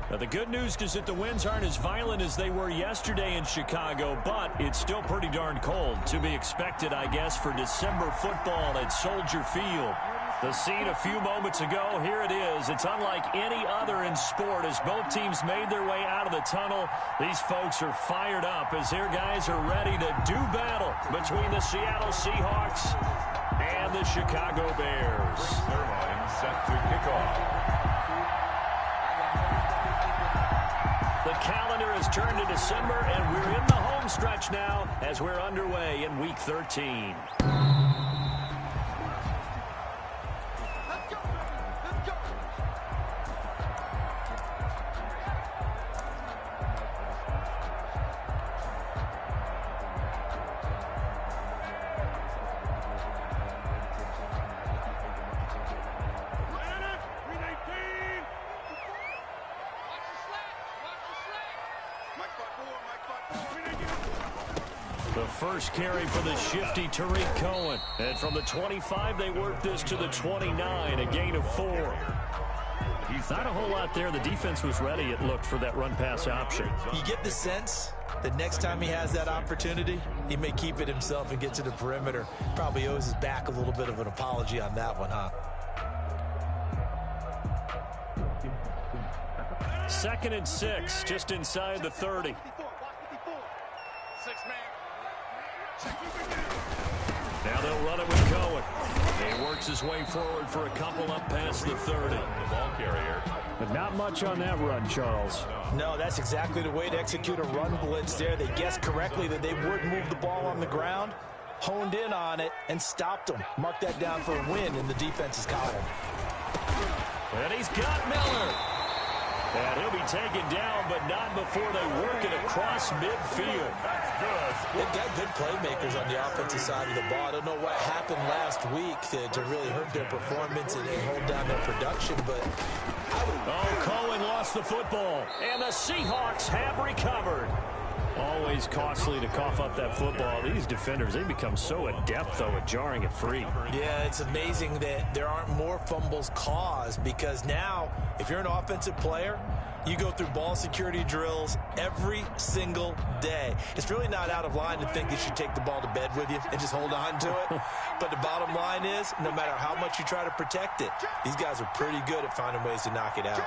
Now, the good news is that the winds aren't as violent as they were yesterday in Chicago, but it's still pretty darn cold. To be expected, I guess, for December football at Soldier Field. The scene a few moments ago, here it is. It's unlike any other in sport as both teams made their way out of the tunnel. These folks are fired up as their guys are ready to do battle between the Seattle Seahawks and the Chicago Bears. Line set to kick off. The calendar has turned to December, and we're in the home stretch now as we're underway in Week 13. The first carry for the shifty Tariq Cohen. And from the 25, they work this to the 29, a gain of 4. Not a whole lot there. The defense was ready, it looked, for that run-pass option. You get the sense that next time he has that opportunity, he may keep it himself and get to the perimeter. Probably owes his back a little bit of an apology on that one, huh? 2nd and 6, just inside the 30. Now they'll run it with Cohen. He works his way forward for a couple up past the 30. The ball carrier. But not much on that run, Charles. No, that's exactly the way to execute a run blitz there. They guessed correctly that they would move the ball on the ground, honed in on it, and stopped them. Mark that down for a win in the defense's column. And he's got Miller. And he'll be taken down, but not before they work it across midfield. That's good. They've got good playmakers on the offensive side of the ball. I don't know what happened last week to really hurt their performance and hold down their production, but Cohen lost the football, and the Seahawks have recovered. Always costly to cough up that football. These defenders, they become so adept, though, at jarring it free. Yeah, it's amazing that there aren't more fumbles caused, because now, if you're an offensive player, you go through ball security drills every single day. It's really not out of line to think you should take the ball to bed with you and just hold on to it. But the bottom line is, no matter how much you try to protect it, these guys are pretty good at finding ways to knock it out.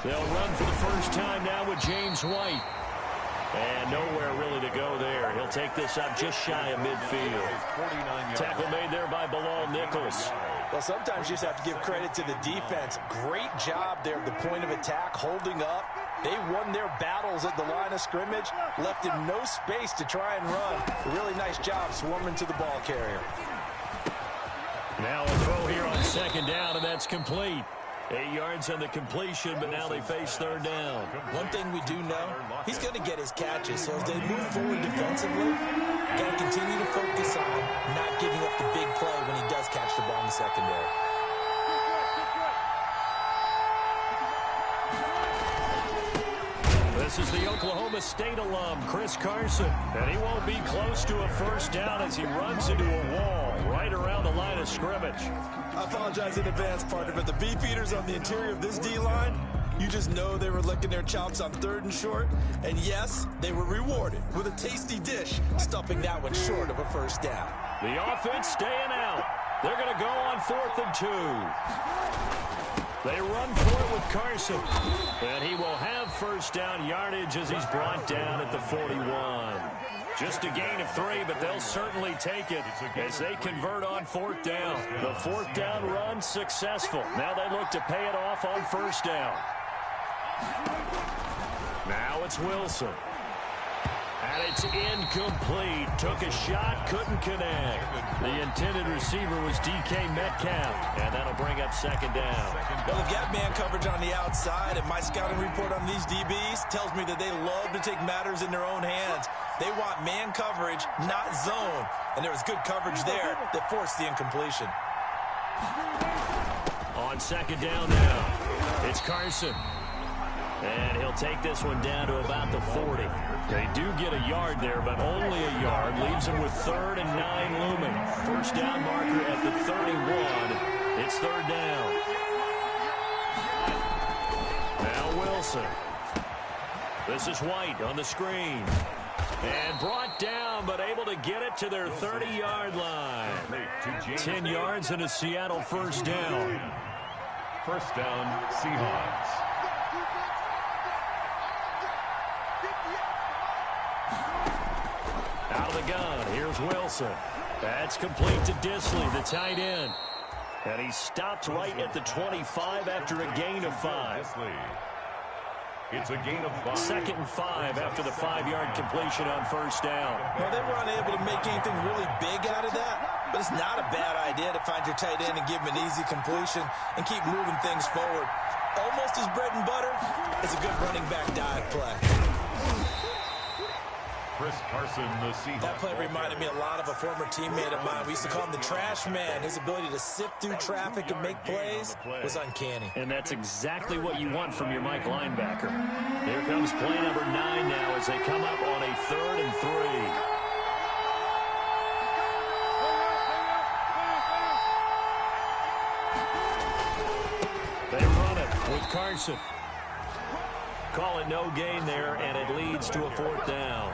They'll run for the first time now with James White. And nowhere really to go there. He'll take this up just shy of midfield. Tackle made there by Bilal Nichols. Well, sometimes you just have to give credit to the defense. Great job there at the point of attack, holding up. They won their battles at the line of scrimmage, left him no space to try and run. A really nice job swarming to the ball carrier. Now a throw here on 2nd down, and that's complete. 8 yards on the completion, but now they face 3rd down. One thing we do know, he's going to get his catches. So as they move forward defensively, got to continue to focus on not giving up the big play when he does catch the ball in the secondary. This is the Oklahoma State alum, Chris Carson. And he won't be close to a first down as he runs into a wall right around the line of scrimmage. I apologize in advance, partner, but the beef eaters on the interior of this D-line, you just know they were licking their chops on 3rd and short. And yes, they were rewarded with a tasty dish, stuffing that one short of a first down. The offense staying out. They're going to go on 4th and 2. They run for it with Carson. And he will have first down yardage as he's brought down at the 41. Just a gain of 3, but they'll certainly take it as they convert on 4th down. The 4th down run successful. Now they look to pay it off on 1st down. Now it's Wilson. And it's incomplete. Took a shot, couldn't connect. The intended receiver was DK Metcalf, and that'll bring up 2nd down. Well, they've got man coverage on the outside, and my scouting report on these DBs tells me that they love to take matters in their own hands. They want man coverage, not zone. And there was good coverage there that forced the incompletion. On 2nd down now, it's Carson. And he'll take this one down to about the 40. They do get a yard there, but only a yard. Leaves them with 3rd and 9 looming. First down marker at the 31. It's 3rd down. Now Wilson. This is White on the screen. And brought down, but able to get it to their 30-yard line. 10 yards and a Seattle first down. First down, Seahawks. Out of the gun, here's Wilson. That's complete to Disley, the tight end. And he stopped right at the 25 after a gain of 5. It's a gain of 5. 2nd and 5 after the 5-yard completion on first down. Well, they were unable to make anything really big out of that, but it's not a bad idea to find your tight end and give him an easy completion and keep moving things forward. Almost as bread and butter is a good running back dive play. Chris Carson, the Seahawks. That play reminded me a lot of a former teammate of mine. We used to call him the trash man. His ability to sift through traffic and make plays was uncanny. And that's exactly what you want from your Mike linebacker. Here comes play number 9 now as they come up on a 3rd and 3. They run it with Carson. Call it no gain there, and it leads to a 4th down.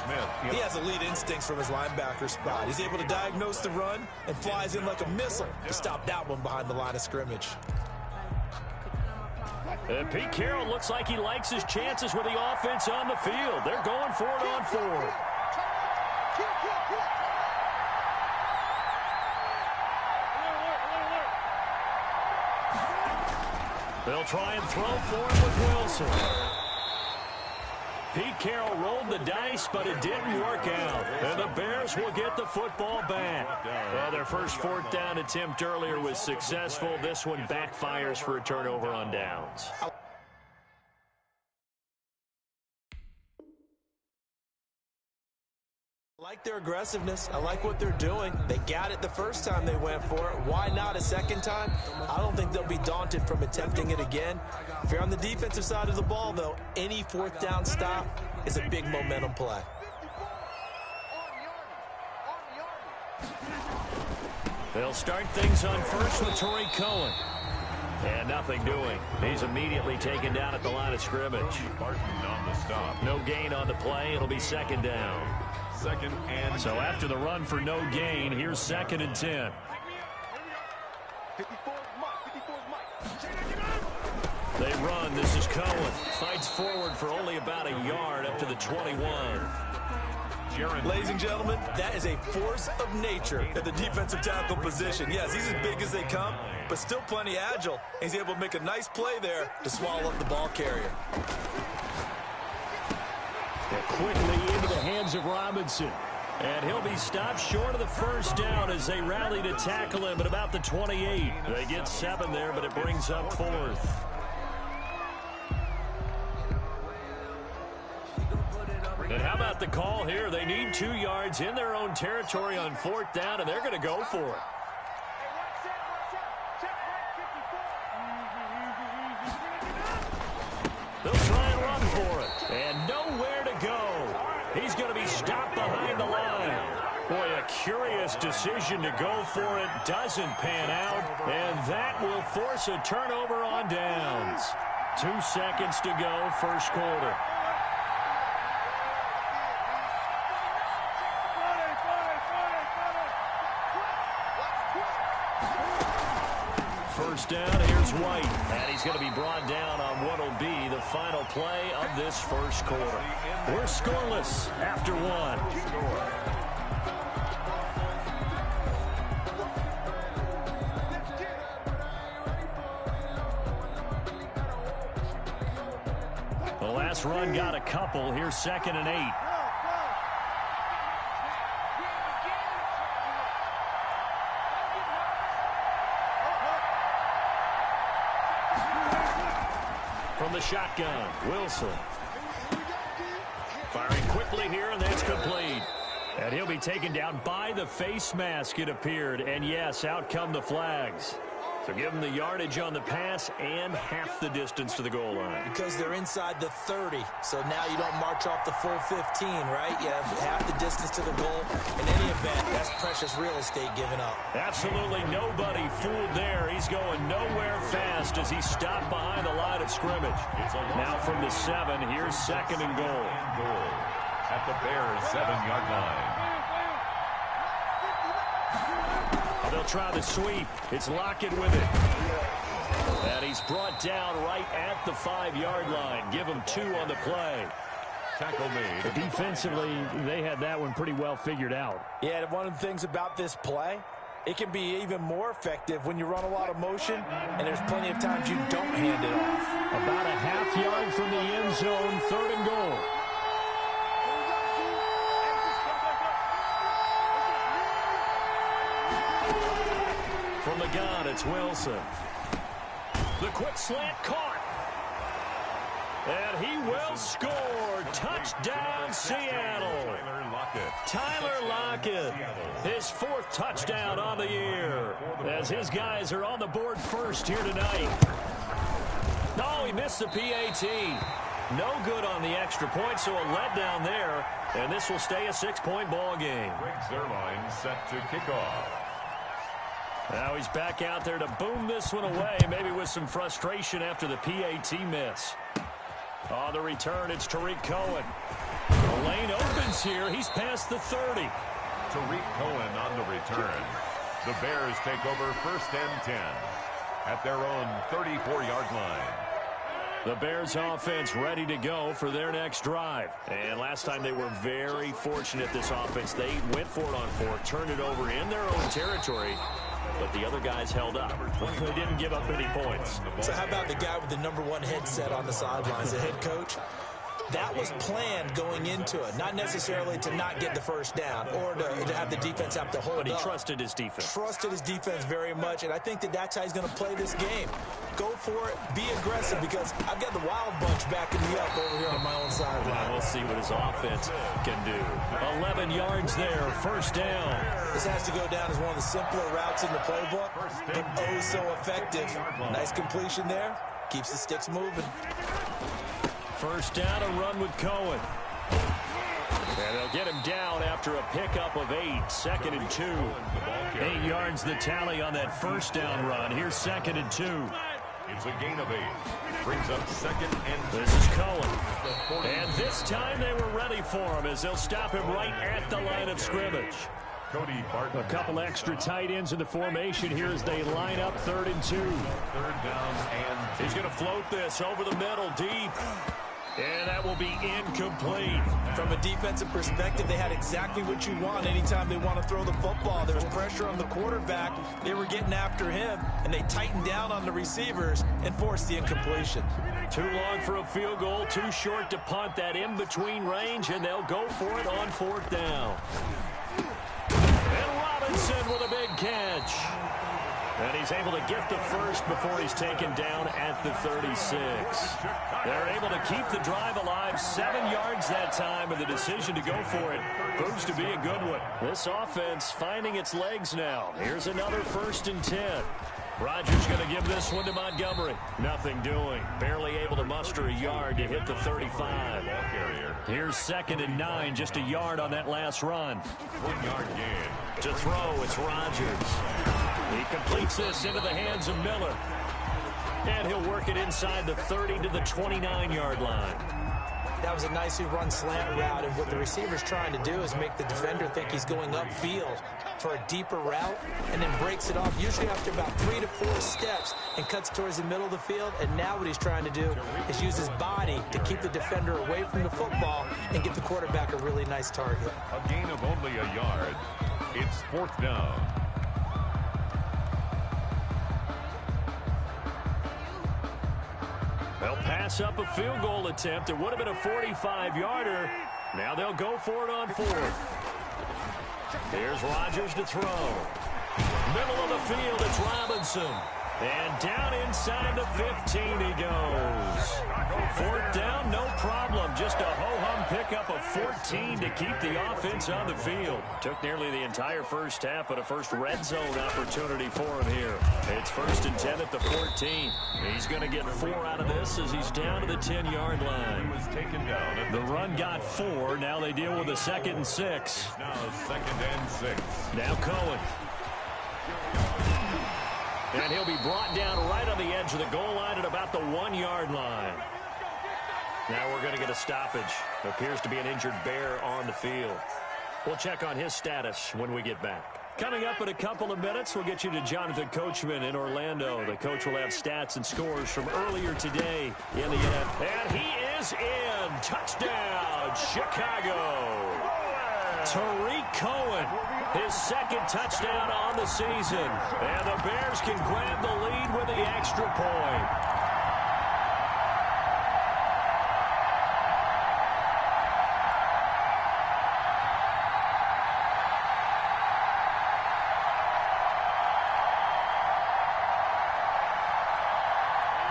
Smith. He has elite instincts from his linebacker spot. He's able to diagnose the run and flies in like a missile to stop that one behind the line of scrimmage. And Pete Carroll looks like he likes his chances with the offense on the field. They're going for it on 4th. They'll try and throw for him with Wilson. Pete Carroll rolled the dice, but it didn't work out. And the Bears will get the football back. Well, their first 4th down attempt earlier was successful. This one backfires for a turnover on downs. I like their aggressiveness. I like what they're doing. They got it the first time they went for it. Why not a second time? I don't think they'll be daunted from attempting it again. If you're on the defensive side of the ball, though, any 4th down stop is a big momentum play. They'll start things on first with Torrey Cohen. And nothing doing. He's immediately taken down at the line of scrimmage. Barton on the stop. No gain on the play. It'll be 2nd down. 2nd and So after the run for no gain, here's 2nd and 10. They run. This is Cohen. Fights forward for only about a yard up to the 21. Ladies and gentlemen, that is a force of nature at the defensive tackle position. Yes, he's as big as they come, but still plenty agile. He's able to make a nice play there to swallow up the ball carrier. Quickly into the hands of Robinson. And he'll be stopped short of the first down as they rally to tackle him at about the 28. They get 7 there, but it brings up 4th. And how about the call here? They need 2 yards in their own territory on 4th down, and they're going to go for it. They'll try and run for it. And nowhere to go. He's going to be stopped behind the line. Boy, a curious decision to go for it. Doesn't pan out. And that will force a turnover on downs. 2 seconds to go, first quarter. First down, here's White. And he's going to be brought down on what will be the final play of this first quarter. We're scoreless after 1. The last run got a couple. Here's 2nd and 8. From the shotgun, Wilson. Firing quickly here, and that's complete. And he'll be taken down by the face mask, it appeared. And yes, out come the flags. So give them the yardage on the pass and half the distance to the goal line. Because they're inside the 30, so now you don't march off the full 15, right? You have half the distance to the goal. In any event, that's precious real estate given up. Absolutely nobody fooled there. He's going nowhere fast as he stopped behind the line of scrimmage. Now from the 7, here's 2nd and goal. At the Bears' 7-yard line. They'll try the sweep. It's Lockett with it. And he's brought down right at the 5-yard line. Give him 2 on the play. Tackle made. Defensively, they had that one pretty well figured out. Yeah, and one of the things about this play, it can be even more effective when you run a lot of motion, and there's plenty of times you don't hand it off. About a half yard from the end zone, 3rd and goal. From the gun, it's Wilson. The quick slant caught. And he will score. Touchdown, Seattle. Tyler Lockett. His 4th touchdown on the year. As his guys are on the board first here tonight. No, he missed the PAT. No good on the extra point, so a letdown there. And this will stay a 6-point ball game. Greg Zuerlein set to kick off. Now he's back out there to boom this one away, maybe with some frustration after the PAT miss. On the return, it's Tariq Cohen. The lane opens here. He's past the 30. Tariq Cohen on the return. The Bears take over 1st and 10 at their own 34-yard line. The Bears offense ready to go for their next drive. And last time they were very fortunate, this offense. They went for it on 4, turned it over in their own territory. But the other guys held up. They didn't give up any points. So how about the guy with the #1 headset on the sidelines, the head coach? That was planned going into it. Not necessarily to not get the first down or to have the defense have to hold up. But he trusted his defense. Trusted his defense very much, and I think that that's how he's going to play this game. Go for it. Be aggressive, because I've got the Wild Bunch backing me up over here on my own sideline. We'll see what his offense can do. 11 yards there, 1st down. This has to go down as one of the simpler routes in the playbook, but oh so effective. Nice completion there. Keeps the sticks moving. 1st down, a run with Cohen. And they'll get him down after a pickup of 8. 2nd and 2. 8 yards the tally on that 1st down run. Here's 2nd and 2. It's a gain of 8. Brings up 2nd and 2. This is Cohen. And this time they were ready for him as they'll stop him right at the line of scrimmage. Cody Barton. A couple extra tight ends in the formation here as they line up 3rd and 2. 3rd down and 2. He's going to float this over the middle deep. And that will be incomplete. From a defensive perspective, they had exactly what you want anytime they want to throw the football. There was pressure on the quarterback. They were getting after him, and they tightened down on the receivers and forced the incompletion. Too long for a field goal, too short to punt. That in-between range, and they'll go for it on 4th down. And Robinson with a big catch. And he's able to get the first before he's taken down at the 36. They're able to keep the drive alive. 7 yards that time, and the decision to go for it proves to be a good one. This offense finding its legs now. Here's another 1st and 10. Rodgers going to give this one to Montgomery. Nothing doing. Barely able to muster a yard to hit the 35. Here's 2nd and 9, just a yard on that last run. 1-yard gain. To throw, it's Rodgers. He completes this into the hands of Miller. And he'll work it inside the 30 to the 29-yard line. That was a nicely run slant route, and what the receiver's trying to do is make the defender think he's going upfield for a deeper route, and then breaks it off, usually after about 3 to 4 steps, and cuts towards the middle of the field. And now what he's trying to do is use his body to keep the defender away from the football and get the quarterback a really nice target. A gain of only a yard. It's 4th down. They'll pass up a field goal attempt. It would have been a 45-yarder. Now they'll go for it on 4th. Here's Rodgers to throw. Middle of the field, it's Robinson. And down inside the 15 he goes. 4th down, no problem. Just a ho-hum pickup of 14 to keep the offense on the field. Took nearly the entire first half, but a first red zone opportunity for him here. It's 1st and 10 at the 14. He's going to get 4 out of this as he's down to the 10-yard line. He was taken down. The run got 4. Now they deal with a 2nd and 6. Now 2nd and 6. Now Cohen. And he'll be brought down right on the edge of the goal line at about the 1-yard line. Now we're going to get a stoppage. Appears to be an injured Bear on the field. We'll check on his status when we get back. Coming up in a couple of minutes, we'll get you to Jonathan Coachman in Orlando. The coach will have stats and scores from earlier today in the NFL. And he is in. Touchdown, Chicago. Tariq Cohen, his 2nd touchdown on the season. And the Bears can grab the lead with the extra point.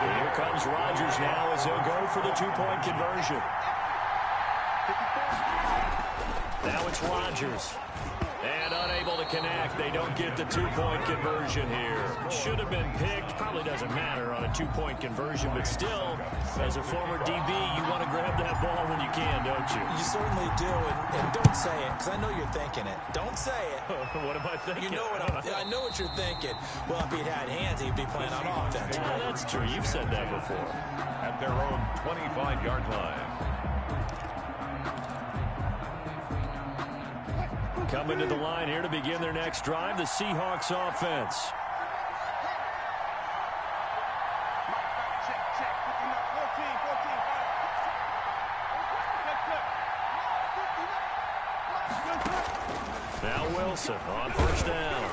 Here comes Rodgers now as he'll go for the 2-point conversion. Now it's Rodgers. And unable to connect. They don't get the 2-point conversion here. Should have been picked. Probably doesn't matter on a 2-point conversion, but still, as a former DB, you want to grab that ball when you can, don't you? You certainly do, and don't say it, because I know you're thinking it. Don't say it. What am I thinking? You know what I know what you're thinking. Well, if he'd had hands, he'd be playing on offense. Yeah, that's true. You've said that before. At their own 25-yard line. Coming to the line here to begin their next drive, the Seahawks offense. Now Wilson on 1st down.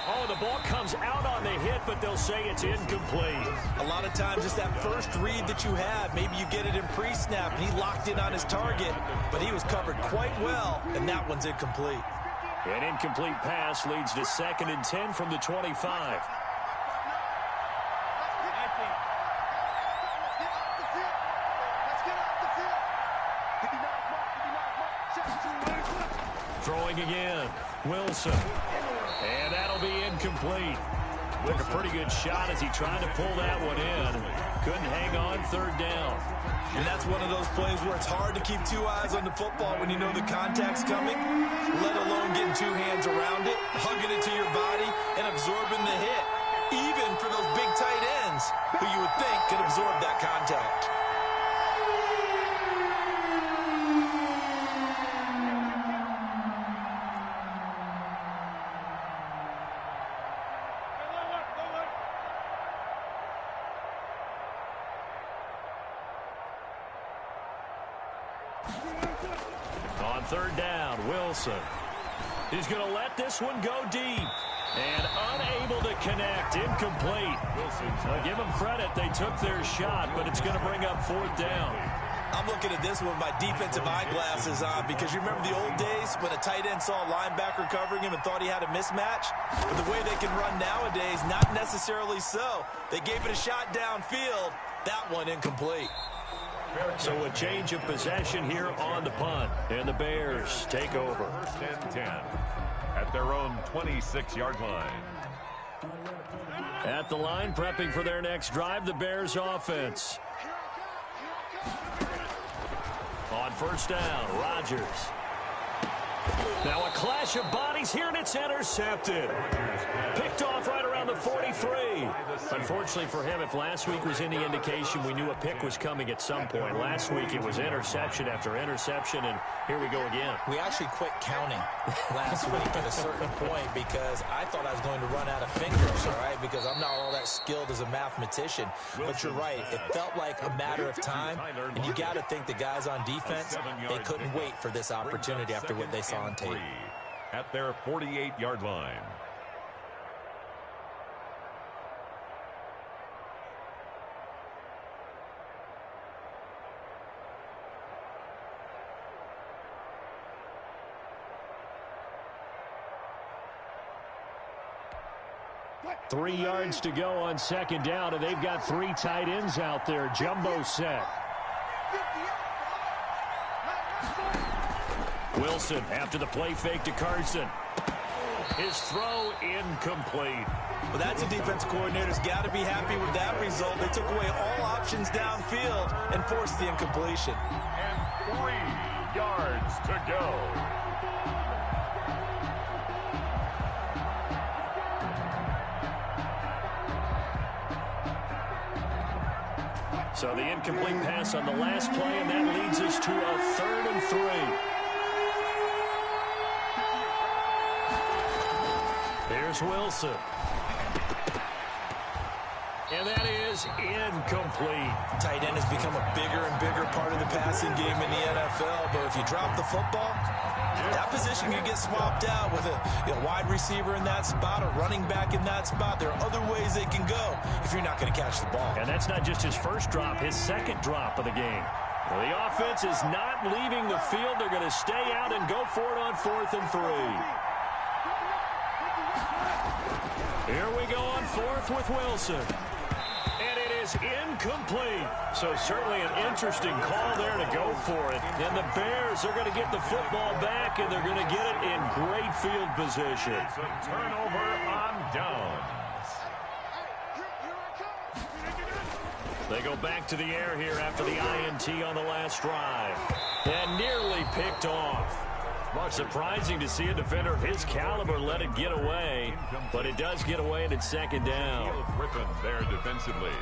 Oh, the ball comes out on the hit, but they'll say it's incomplete. A lot of times it's that first read that you have. Maybe you get it in pre-snap, and he locked in on his target, but he was covered quite well, and that one's incomplete. An incomplete pass leads to 2nd and 10 from the 25. Throwing again. Wilson. And that'll be incomplete. Took a pretty good shot as he tried to pull that one in. Couldn't hang on 3rd down. And that's one of those plays where it's hard to keep 2 eyes on the football when you know the contact's coming, let alone getting 2 hands around it, hugging it to your body, and absorbing the hit. Even for those big tight ends who you would think could absorb that contact. On 3rd down, Wilson. He's going to let this one go deep. And unable to connect. Incomplete. I'll give them credit. They took their shot, but it's going to bring up 4th down. I'm looking at this with my defensive eyeglasses on because you remember the old days when a tight end saw a linebacker covering him and thought he had a mismatch? But the way they can run nowadays, not necessarily so. They gave it a shot downfield. That one incomplete. So a change of possession here on the punt. And the Bears take over. 1st and 10 at their own 26-yard line. At the line, prepping for their next drive, the Bears offense. On 1st down, Rodgers. Now a clash of bodies here, and it's intercepted. Picked off right around the 43. Unfortunately for him, if last week was any indication, we knew a pick was coming at some point. Last week it was interception after interception, and here we go again. We actually quit counting last week at a certain point because I thought I was going to run out of fingers, all right, because I'm not all that skilled as a mathematician. But you're right. It felt like a matter of time, and you got to think the guys on defense, they couldn't wait for this opportunity after what they saw on tape. At their 48-yard line. 3 yards to go on second down, and they've got 3 tight ends out there. Jumbo set. Wilson after the play fake to Carson. His throw incomplete. Well, that's a defense coordinator's got to be happy with that result. They took away all options downfield and forced the incompletion. And 3 yards to go. So the incomplete pass on the last play, and that leads us to a 3rd and 3. Here's Wilson. And that is incomplete. Tight end has become a bigger and bigger part of the passing game in the NFL, but if you drop the football, that position can get swapped out with a wide receiver in that spot, a running back in that spot. There are other ways they can go if you're not going to catch the ball. And that's not just his first drop, his second drop of the game. Well, the offense is not leaving the field. They're going to stay out and go for it on 4th and 3. Here we go on 4th with Wilson. And it is incomplete. So certainly an interesting call there to go for it. And the Bears are going to get the football back, and they're going to get it in great field position. It's a turnover on downs. They go back to the air here after the INT on the last drive. And nearly picked off. Surprising to see a defender of his caliber let it get away, but it does get away, and it's 2nd down. Griffin there defensively.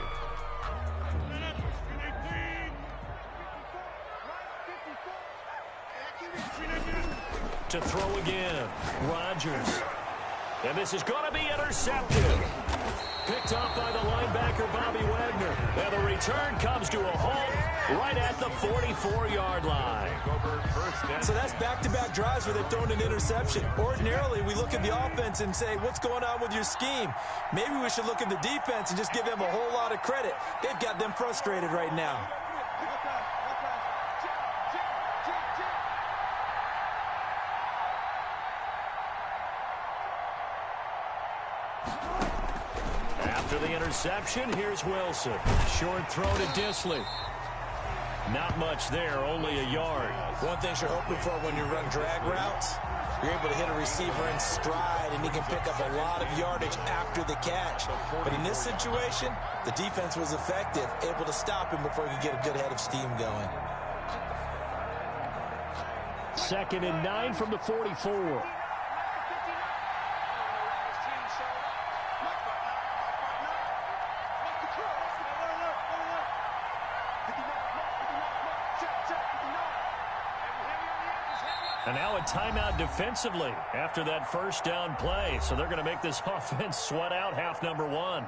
To throw again, Rodgers. And this is going to be intercepted. Picked up by the linebacker, Bobby Wagner. And the return comes to a halt right at the 44-yard line. So that's back-to-back drives where they've thrown an interception. Ordinarily, we look at the offense and say, what's going on with your scheme? Maybe we should look at the defense and just give them a whole lot of credit. They've got them frustrated right now. After the interception, here's Wilson. Short throw to Disley. Not much there, only a yard. One thing you're hoping for when you run drag routes, you're able to hit a receiver in stride, and he can pick up a lot of yardage after the catch. But in this situation, the defense was effective, able to stop him before he could get a good head of steam going. 2nd and 9 from the 44. And now a timeout defensively after that first down play. So they're going to make this offense sweat out half number 1.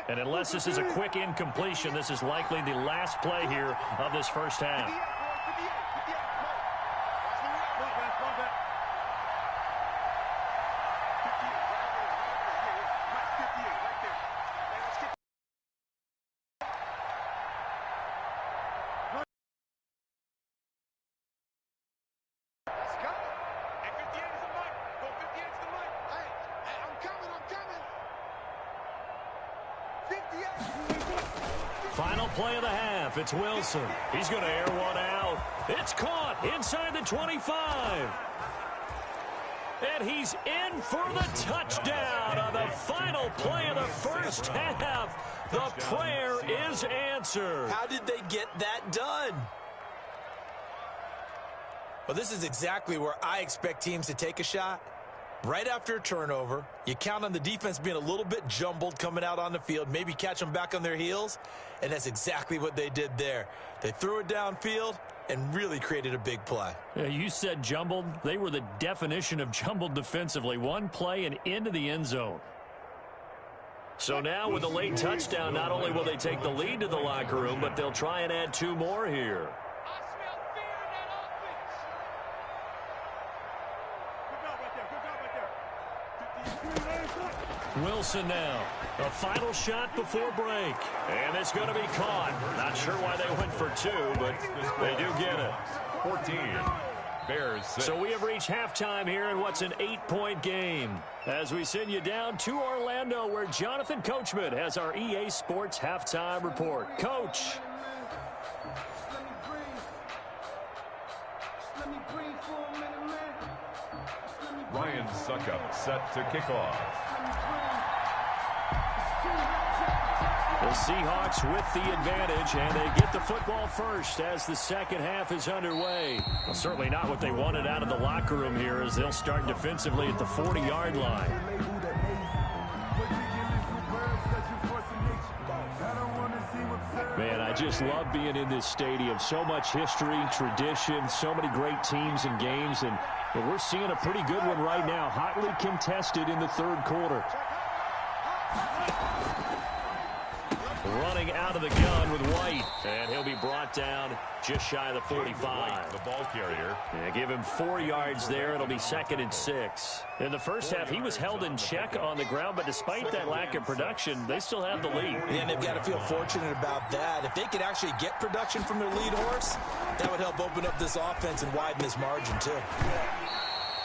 And unless this is a quick incompletion, this is likely the last play here of this first half. Final play of the half. It's Wilson. He's going to air one out. It's caught inside the 25. And he's in for the touchdown on the final play of the first half. The prayer is answered. How did they get that done? Well, this is exactly where I expect teams to take a shot. Right after a turnover, you count on the defense being a little bit jumbled coming out on the field, maybe catch them back on their heels, and that's exactly what they did there. They threw it downfield and really created a big play. Yeah, you said jumbled. They were the definition of jumbled defensively. One play and into the end zone. So now with a late touchdown, not only will they take the lead to the locker room, but they'll try and add 2 more here. Wilson now. A final shot before break. And it's going to be caught. Not sure why they went for two, but they do get it. 14. Bears 6. So we have reached halftime here in what's an 8-point game. As we send you down to Orlando, where Jonathan Coachman has our EA Sports halftime report. Coach. Ryan Suckup set to kick off. The Seahawks with the advantage, and they get the football first as the second half is underway. Well, certainly not what they wanted out of the locker room here, as they'll start defensively at the 40-yard line. Man, I just love being in this stadium. So much history, tradition, so many great teams and games, and we're seeing a pretty good one right now, hotly contested in the third quarter. Running out of the gun with White, and he'll be brought down just shy of the 45. The ball carrier. Yeah, give him 4 yards there. It'll be 2nd and 6. In the first half, he was held in check on the ground, but despite that lack of production, they still have the lead. And they've got to feel fortunate about that. If they could actually get production from their lead horse, that would help open up this offense and widen this margin, too.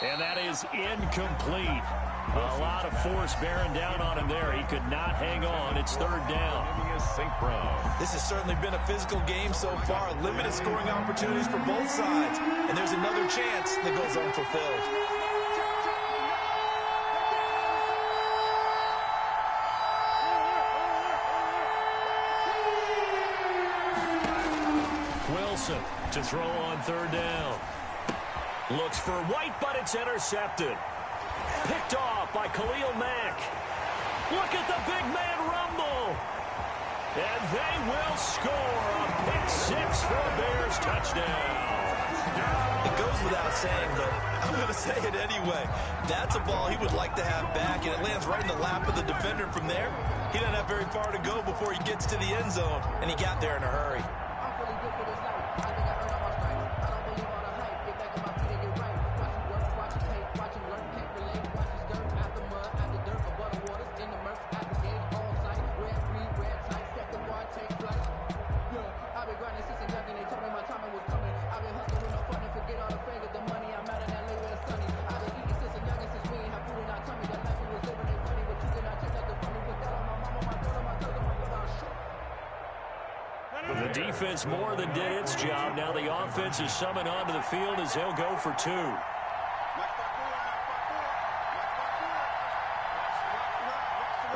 And that is incomplete. A lot of force bearing down on him there. He could not hang on. It's third down. This has certainly been a physical game so far. Limited scoring opportunities for both sides. And there's another chance that goes unfulfilled. Wilson to throw on third down. Looks for White, but it's intercepted. Picked off by Khalil Mack. Look at the big man rumble. And they will score a pick six for a Bears touchdown. It goes without saying, but I'm going to say it anyway. That's a ball he would like to have back, and it lands right in the lap of the defender from there. He doesn't have very far to go before he gets to the end zone, and he got there in a hurry. The defense more than did its job. Now the offense is summoned onto the field as they'll go for two.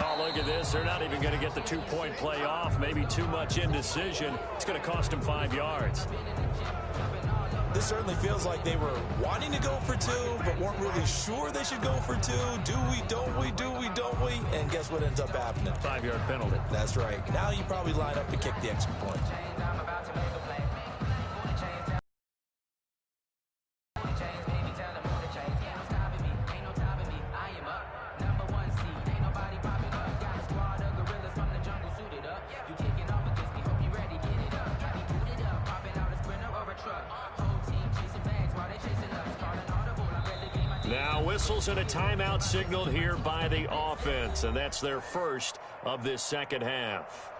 Oh, look at this. They're not even going to get the 2-point play off. Maybe too much indecision. It's going to cost them 5 yards. This certainly feels like they were wanting to go for two, but weren't really sure they should go for two. Do we, don't we, do we, don't we? And guess what ends up happening? 5-yard penalty. That's right. Now you probably line up to kick the extra point. Now whistles and a timeout signaled here by the offense, and that's their first of this second half.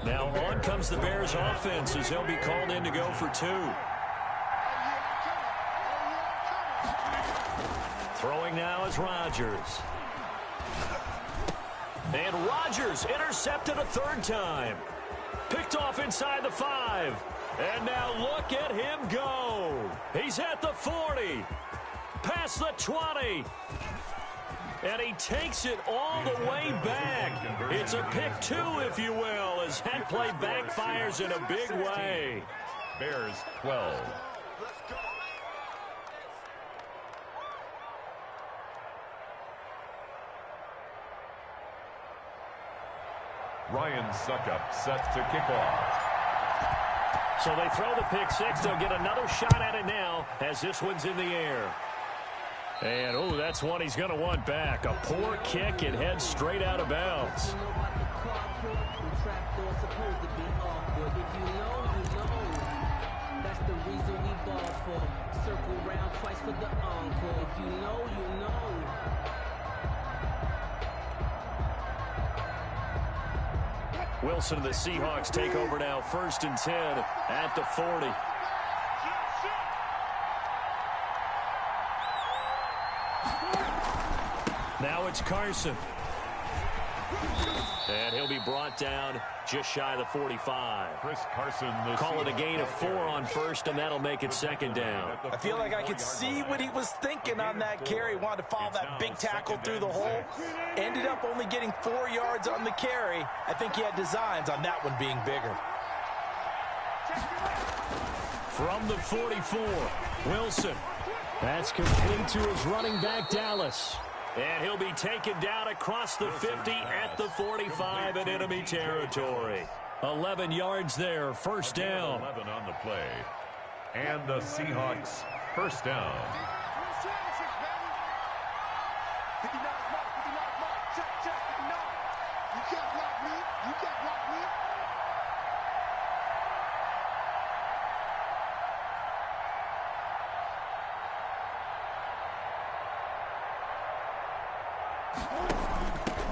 Now on comes the Bears offense as they'll be called in to go for two. Throwing now is Rodgers. And Rodgers intercepted a third time. Picked off inside the 5. And now look at him go. He's at the 40. Past the 20. And he takes it all the way back. It's a pick two, if you will, as that play backfires in a big way. Bears 12. Ryan Suckup set to kick off. So they throw the pick six. They'll get another shot at it now as this one's in the air. And, oh, that's one he's going to want back. A poor kick. It heads straight out of bounds. Wilson and the Seahawks take over now. 1st and 10 at the 40. Now it's Carson. And he'll be brought down just shy of the 45. Chris Carson. Call it a gain of 4 on 1st, and that'll make it 2nd down. I feel like I could see what he was thinking on that carry. Wanted to follow that big tackle through the hole. Ended up only getting 4 yards on the carry. I think he had designs on that one being bigger. From the 44, Wilson. That's complete to his running back, Dallas. And he'll be taken down across the 50 at the 45 in enemy territory. 11 yards there, 1st down. 11 on the play. And the Seahawks 1st down.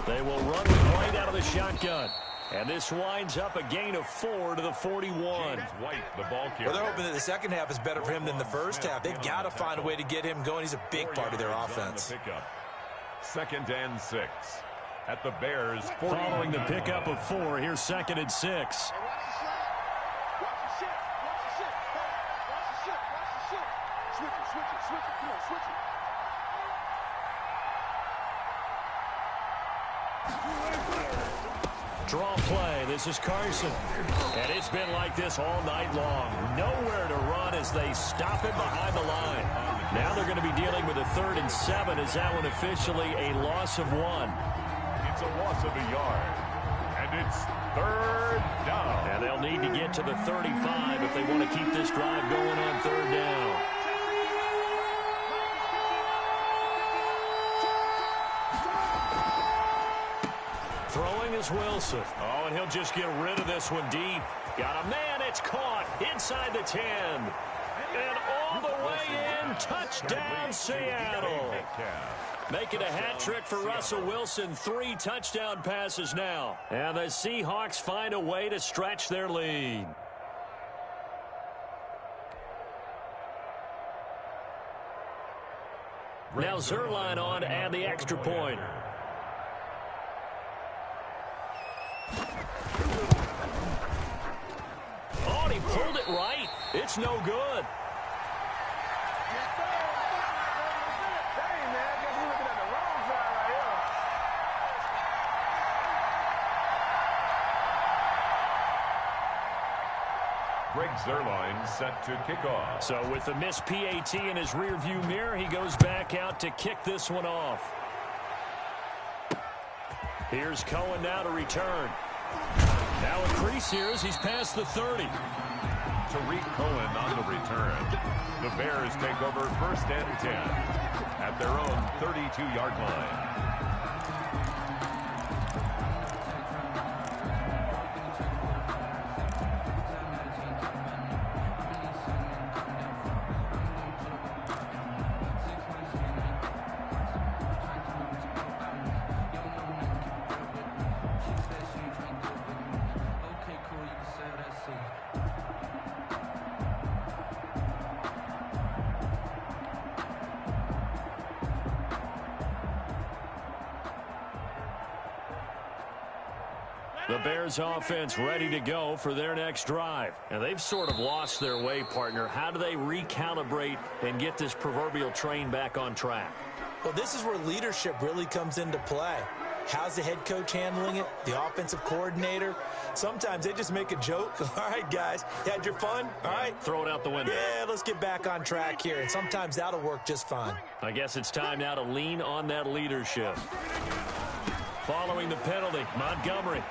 They will run right out of the shotgun. And this winds up a gain of 4 to the 41. White, the ball carrier. Well, they're hoping that the second half is better for him than the first half. They've got to find a way to get him going. He's a big part of their offense. 2nd and 6 at the Bears. 40. Following the pickup of 4, here's 2nd and 6. Draw play. This is Carson. And it's been like this all night long. Nowhere to run as they stop him behind the line. Now they're going to be dealing with a 3rd and 7. Is that one officially a loss of 1? It's a loss of a yard. And it's 3rd down. And they'll need to get to the 35 if they want to keep this drive going on 3rd down. Throwing is Wilson. Oh, and he'll just get rid of this one deep. Got a man. It's caught inside the 10. And all the way in. Touchdown, Seattle. Making a hat trick for Russell Wilson. 3 touchdown passes now. And the Seahawks find a way to stretch their lead. Now Zerline on to add the extra point. Oh, and he pulled it right. It's no good. Greg Zerline set to kick off. So with the missed PAT in his rearview mirror, he goes back out to kick this one off. Here's Cohen now to return. Now a crease here as he's past the 30. Tariq Cohen on the return. The Bears take over 1st and 10 at their own 32-yard line. The Bears offense ready to go for their next drive. And they've sort of lost their way, partner. How do they recalibrate and get this proverbial train back on track? Well, this is where leadership really comes into play. How's the head coach handling it? The offensive coordinator? Sometimes they just make a joke. All right, guys, you had your fun? All right. Throw it out the window. Yeah, let's get back on track here. And sometimes that'll work just fine. I guess it's time now to lean on that leadership. Following the penalty, Montgomery.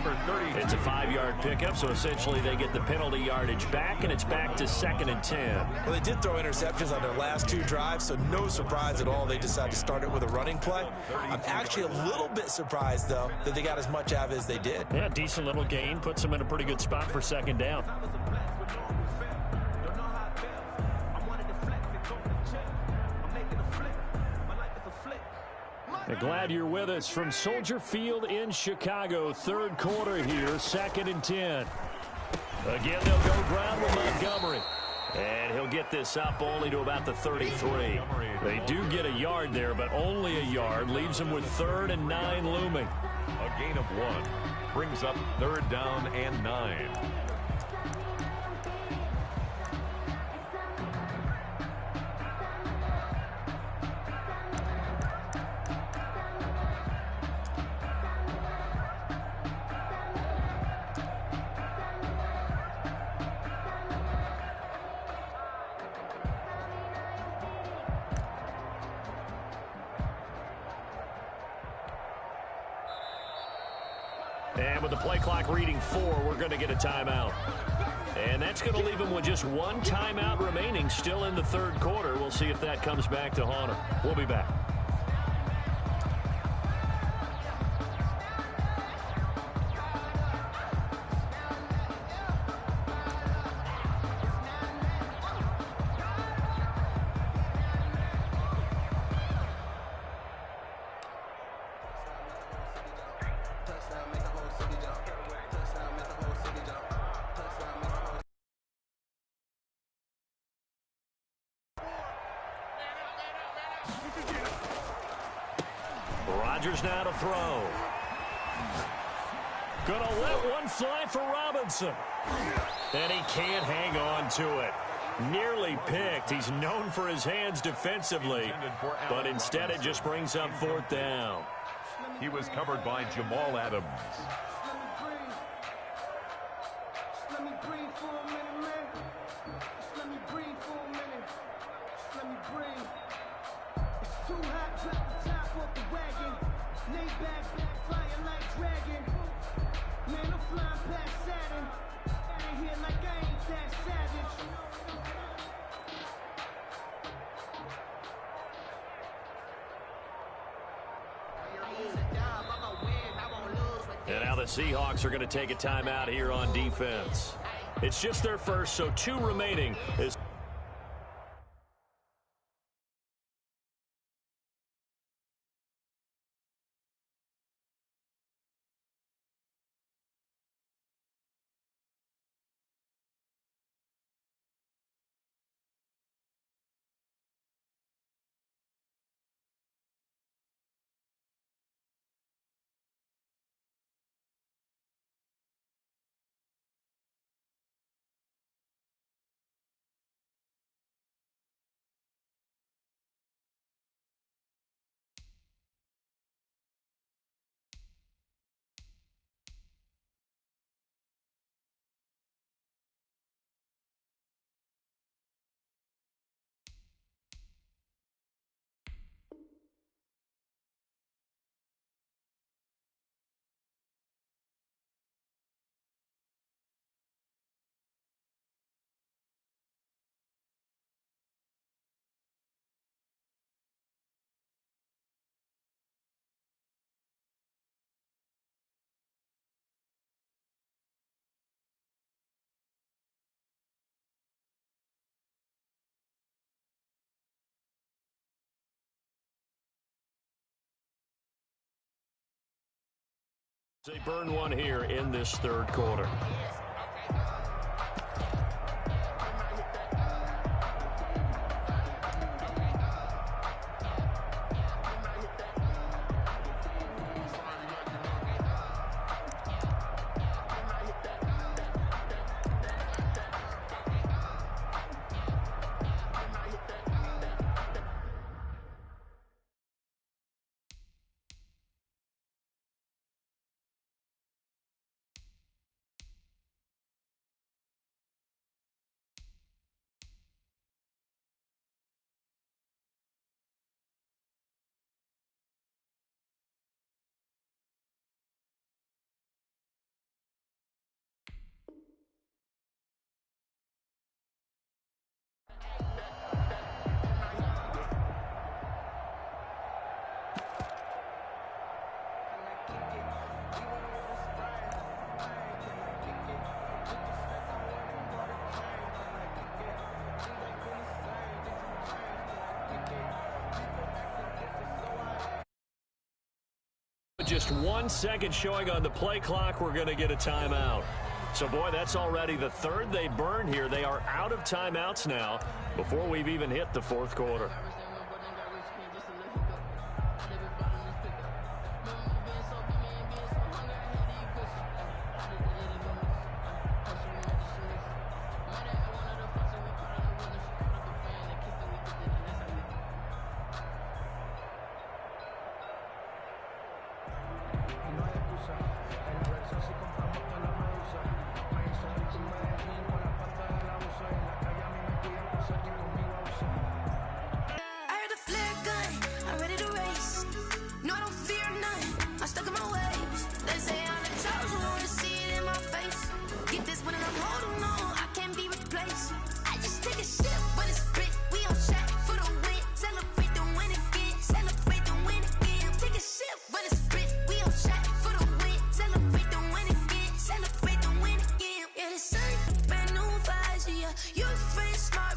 number 30. It's a 5-yard pickup, so essentially they get the penalty yardage back, and it's back to 2nd and 10. Well, they did throw interceptions on their last 2 drives, so no surprise at all they decided to start it with a running play. I'm actually a little bit surprised, though, that they got as much out of it as they did. Yeah, decent little gain. Puts them in a pretty good spot for 2nd down. Glad you're with us from Soldier Field in Chicago. 3rd quarter here, 2nd and 10. Again, they'll go ground with Montgomery. And he'll get this up only to about the 33. They do get a yard there, but only a yard. Leaves them with 3rd and 9 looming. A gain of 1 brings up 3rd down and 9. And with the play clock reading 4, we're going to get a timeout. And that's going to leave them with just 1 timeout remaining still in the 3rd quarter. We'll see if that comes back to haunt them. We'll be back. Rodgers now to throw. Gonna let one fly for Robinson. And he can't hang on to it. Nearly picked. He's known for his hands defensively, but instead it just brings up 4th down. He was covered by Jamal Adams. And now the Seahawks are going to take a timeout here on defense. It's just their first, so 2 remaining. They burn one here in this 3rd quarter. just 1 second showing on the play clock, we're going to get a timeout. So, boy, that's already the third they burned here. They are out of timeouts now before we've even hit the fourth quarter. Brand new vibes, yeah. You friend smart.